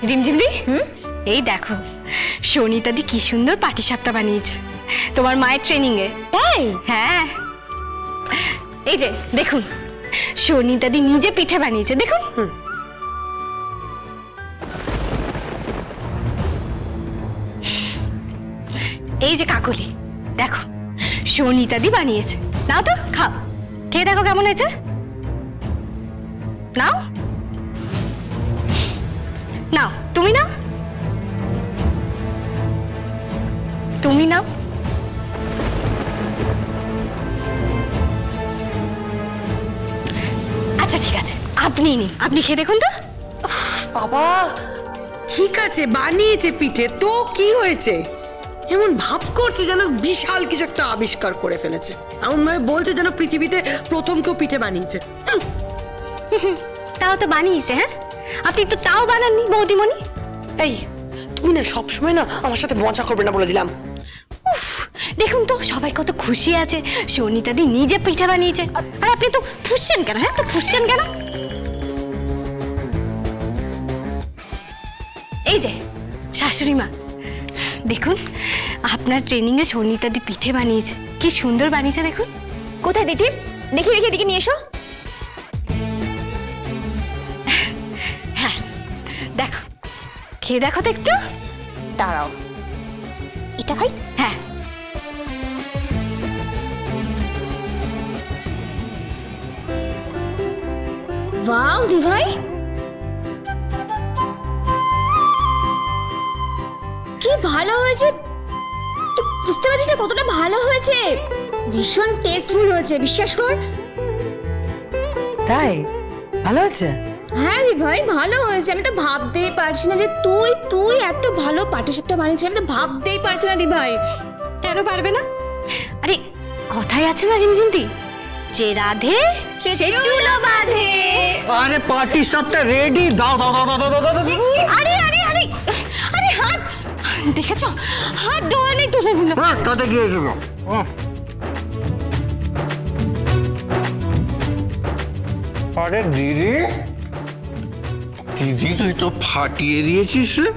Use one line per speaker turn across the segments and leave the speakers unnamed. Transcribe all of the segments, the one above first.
রিমঝিমদি, এই দেখো সোনিতাদি কি সুন্দর পাটিসাপটা বানিয়েছে তোমার মায়ের ট্রেনিং এ। তাই? হ্যাঁ, এই যে দেখুন সোনিতাদি নিজে পিঠে বানিয়েছে, দেখুন। এই যে কাকলি, দেখো সোনিতাদি বানিয়েছে। নাও তো খাও, খেয়ে দেখো কেমন হয়েছে। নাও নাও, তুমি নাও, তুমি নাও। আচ্ছা ঠিক আছে, আপনি নিন, আপনি খেয়ে দেখুন তো।
বাবা ঠিক আছে, বানিয়েছে পিঠে তো কি হয়েছে? এমন ভাব করছে যেন বিশাল কিছু একটা আবিষ্কার করে ফেলেছে, এমন ভাবে বলছে যেন পৃথিবীতে প্রথম কেউ পিঠে বানিয়েছে।
তাও তো বানিয়েছে। হ্যাঁ, আপনি তো তাও বানাননি বৌদিমণি।
এই তুমি না সবসময় না আমার সাথে মজা করবে না বলে দিলাম।
উফ, দেখুন তো সবাই কত খুশি আছে, সোনিতাদি নিজে পিঠে বানিয়েছে, আর আপনি তো ফুসছেন কেন? হ্যাঁ, তো ফুসছেন কেন? এই যে শাশুড়ি মা, দেখুন আপনার ট্রেনিং এ সোনিতাদি পিঠে বানিয়েছে, কি সুন্দর বানিয়েছে দেখুন।
কোথায় দেখি? দেখি দেখি, এদিকে নিয়ে এসো।
হ্যাঁ দেখো, খেয়ে দেখো তো একটু।
দাঁড়াও, এটা খাই।
হ্যাঁ,
ওয়াও দিভাই, কি ভালো হয়েছে। তুই বুঝতে পারছিস না কতটা ভালো হয়েছে? ভীষণ টেস্টফুল হয়েছে, বিশ্বাস কর।
তাই ভালো হয়েছে?
হ্যাঁ দিভাই ভালো হয়েছে। আমি তো ভাবতেই পারছি না যে তুই এত ভালো পাটিসাপটা বানিয়েছিস। আমি তো ভাবতেই পারছি না দিভাই।
কেন পারবে না? আরে কথাই আছে না রিমঝিমদি, যে রাধে সে চুলো বাঁধে।
আরে পাটিসাপটা রেডি, দাও দাও দাও দাও দাও দাও।
আরে আরে আরে আরে হাত দেখেছো, হাত ধরে তুলে নিল।
তাতে কি হয়েছিল? আরে দিদি, দিদি তুই তো ফাটিয়ে দিয়েছিস রে,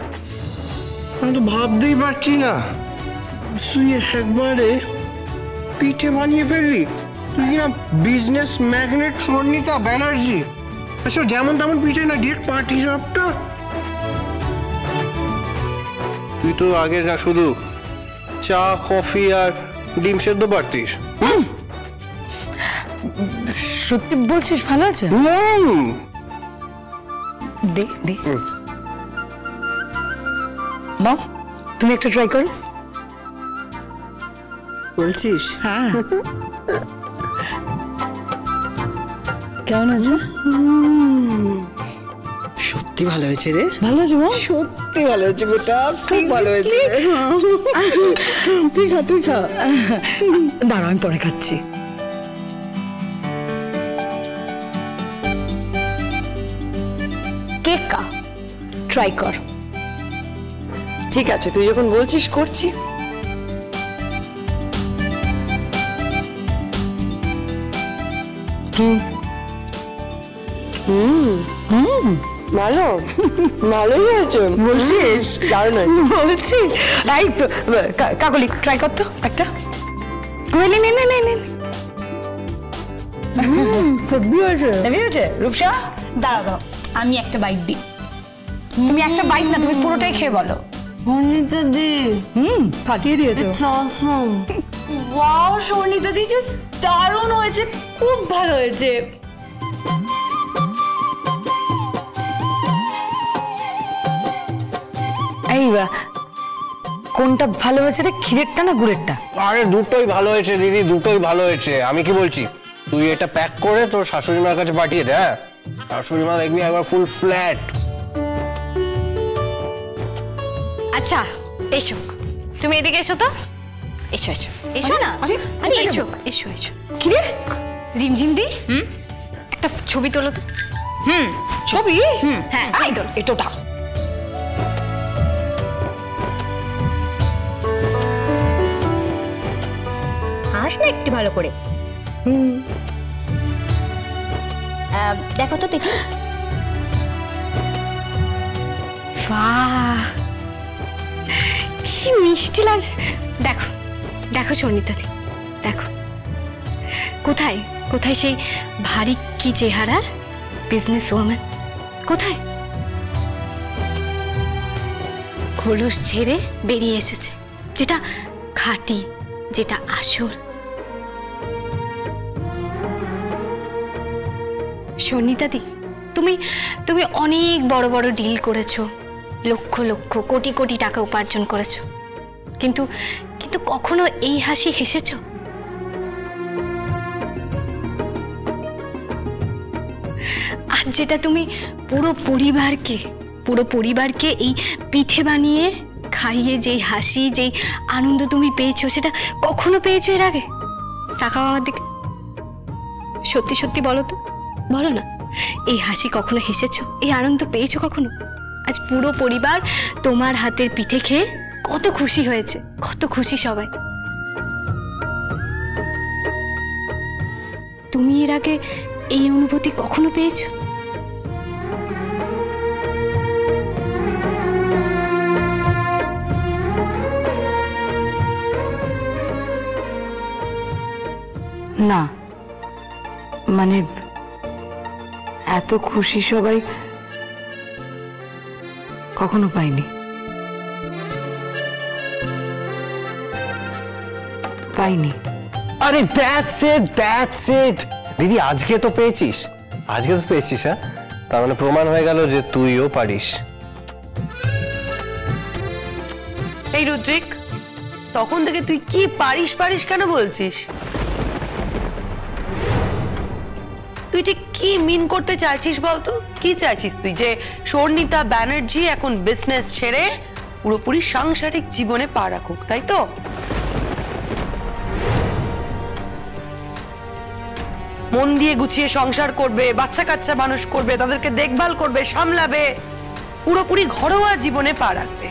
আমি তো ভাবতেই পারছি না তুই একবারে পিঠে বানিয়ে ফেললি। তুই কিনা বিজনেস ম্যাগনেট স্বর্ণিতা ব্যানার্জি, আচ্ছা যেমন তেমন পিঠে না, ডিরেক্ট পাটিসাপটা। তুই তো আগে না শুধু চা কফি আর ডিম সেদ্ধ পারতিস।
সত্যি বলছিস? ভালো আছে? দে দে মা, তুমি একটা ট্রাই করো।
বলছিস?
হ্যাঁ, কেমন আছে?
সত্যি ভালো হয়েছে রে।
ভালো আছে মা?
সত্যি ভালো হয়েছে বেটা, খুব ভালো হয়েছে। তুই খা, তুই খা।
দাঁড়াও আমি পরে খাচ্ছি। কেক কা ট্রাই কর।
ঠিক আছে, তুই যখন বলছিস করছি। ভালো, ভালোই হয়েছে
বলছিস?
দারুণ হয়েছে।
বলছিস? এই কাকলি ট্রাই কর তো একটা। কোয়েলি নে নে নে নে। হেভি হয়েছে। হেভি হয়েছে রূপসা? দাঁড়াও দাঁড়াও, আমি একটা বাইট দিই। তুমি একটা বাইট না, তুমি পুরোটাই খেয়ে বলো।
সোনিতাদি
ফাটিয়ে দিয়েছো।
ওয়াও সোনিতাদি, জাস্ট দারুণ হয়েছে, খুব ভালো হয়েছে।
এই কোনটা ভালো হয়েছে রে, ক্ষীরেরটা না গুড়েরটা?
আরে দুটোই ভালো হয়েছে দিদি, দুটোই ভালো হয়েছে। আমি কি বলছি, তুই এটা প্যাক করে তোর শাশুড়ি মার কাছে পাঠিয়ে দে। হ্যাঁ, শাশুড়ি মা দেখবি একবার ফুল ফ্ল্যাট।
আচ্ছা এসো, তুমি এদিকে এসো তো। এসো এসো এসো না।
আরে
আরে এসো এসো এসো।
কি রে
রিমঝিমদি, একটা ছবি তোলো তো।
ছবি?
হ্যাঁ আইডল
এটোটা।
হাস না একটু ভালো করে। দেখো তো দেখি।
বাহ, কি মিষ্টি লাগছে। দেখো দেখো সোনিতাদি, দেখো কোথায় কোথায় সেই ভারী কি চেহারার বিজনেস ওম্যান, কোথায় খোলস ছেড়ে বেরিয়ে এসেছে, যেটা খাঁটি, যেটা আসল। সোনিতাদি, তুমি তুমি অনেক বড় বড় ডিল করেছো, লক্ষ লক্ষ কোটি কোটি টাকা উপার্জন করেছো, কিন্তু কিন্তু কখনো এই হাসি হেসেছো? আর যেটা তুমি পুরো পরিবারকে এই পিঠে বানিয়ে খাইয়ে যেই হাসি, যেই আনন্দ তুমি পেয়েছো, সেটা কখনো পেয়েছো এর আগে? তাকাও আমার দিকে, সত্যি সত্যি বলো তো, বলো না, এই হাসি কখনো হেসেছো? এই আনন্দ পেয়েছো কখনো? আজ পুরো পরিবার তোমার হাতের পিঠে খেয়ে কত খুশি হয়েছে, কত খুশি সবাই। তুমি এর আগে এই অনুভূতি কখনো পেয়েছো?
না, মানে এত খুশি সবাই কখনো পাইনি।
আরে দ্যাটস ইট দিদি, আজকে তো পেয়েছিস, হ্যাঁ? তার মানে প্রমাণ হয়ে গেল যে তুইও পারিস।
এই রুদ্রিক, তখন থেকে তুই কি পারিস কেন বলছিস? তুই ঠিক কি মিন করতে চাইছিস বলতো? কি চাইছিস তুই? যে শর্ণিতা ব্যানার্জি এখন বিজনেস ছেড়ে পুরোপুরি সাংসারিক জীবনে পা রাখুক, তাই তো? মন দিয়ে গুছিয়ে সংসার করবে, বাচ্চা কাচ্চা মানুষ করবে, তাদেরকে দেখভাল করবে, সামলাবে, পুরোপুরি ঘরোয়া জীবনে পা রাখবে।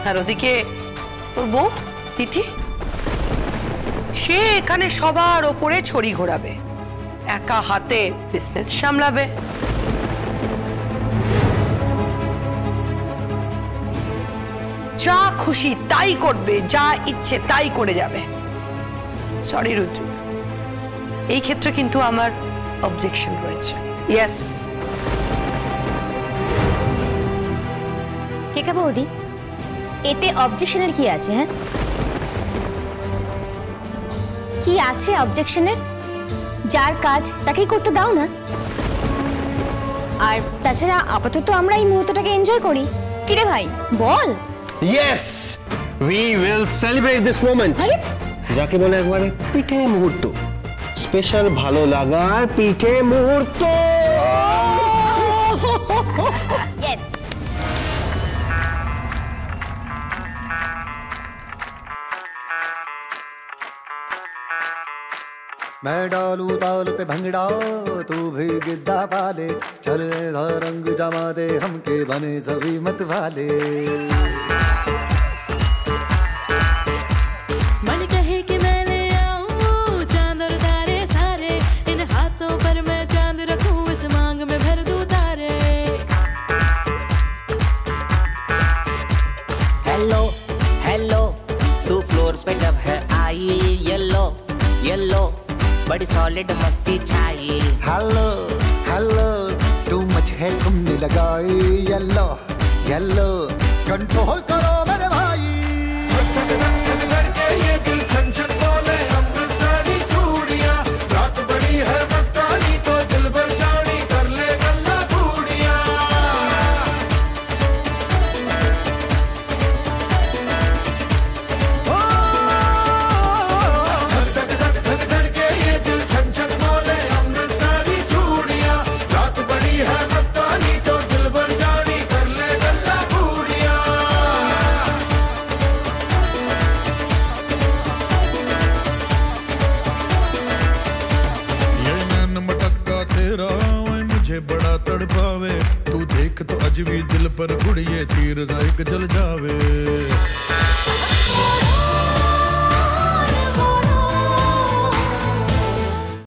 আর ওদিকে তোর বউ তিথি, সে এখানে সবার ওপরে ছড়ি ঘোরাবে, একা হাতে বিজনেস সামলাবে। যা খুশি তাই করবে, যা ইচ্ছে তাই করে যাবে। সরি রুদ্র, এই ক্ষেত্রে কিন্তু আমার অবজেকশন রয়েছে। ইয়েস।
কেকা বৌদি, এতে অবজেকশনের কি আছে? হ্যাঁ, কি আছে অবজেকশনের? যার কাজ তাকেই করতে দাও না। আর তাছাড়া আপাতত আমরা এই মুহূর্তটাকে এনজয় করি। কিরে ভাই বল।
Yes, we will celebrate this moment, যাকে বলে একবারে পিঠে মুহূর্ত, স্পেশাল ভালো লাগার পিঠে মুহূর্ত।
ইয়েস।
मैं डालू ताल पे भंगड़ा, तू भी गिद्दा पाले, चलेगा रंग जमा दे हमके बने सभी मत वाले।
मन कहे कि मैं ले आऊं चांद और तारे सारे, इन हाथों पर मैं चांद रखूं, इस मांग में भर दूं तारे।
हेलो हेलो, तू फ्लोर पे जब है आई, येलो येलो बड़ी सॉलिड मस्ती छाई।
हेलो हेलो, तू मच है तुमने लगाई, येलो येलो कंट्रोल करो मेरे भाई। ये दिल छन छन बोले अमृतसरी चूड़ियां, रात बड़ी है मस्तानी तो दिल भर जानी कर ले गल्ला चूड़ियां। बड़ा तड़पावे, तू देख तो अजवी दिल पर गुड़िए तीर जायक जल जावे।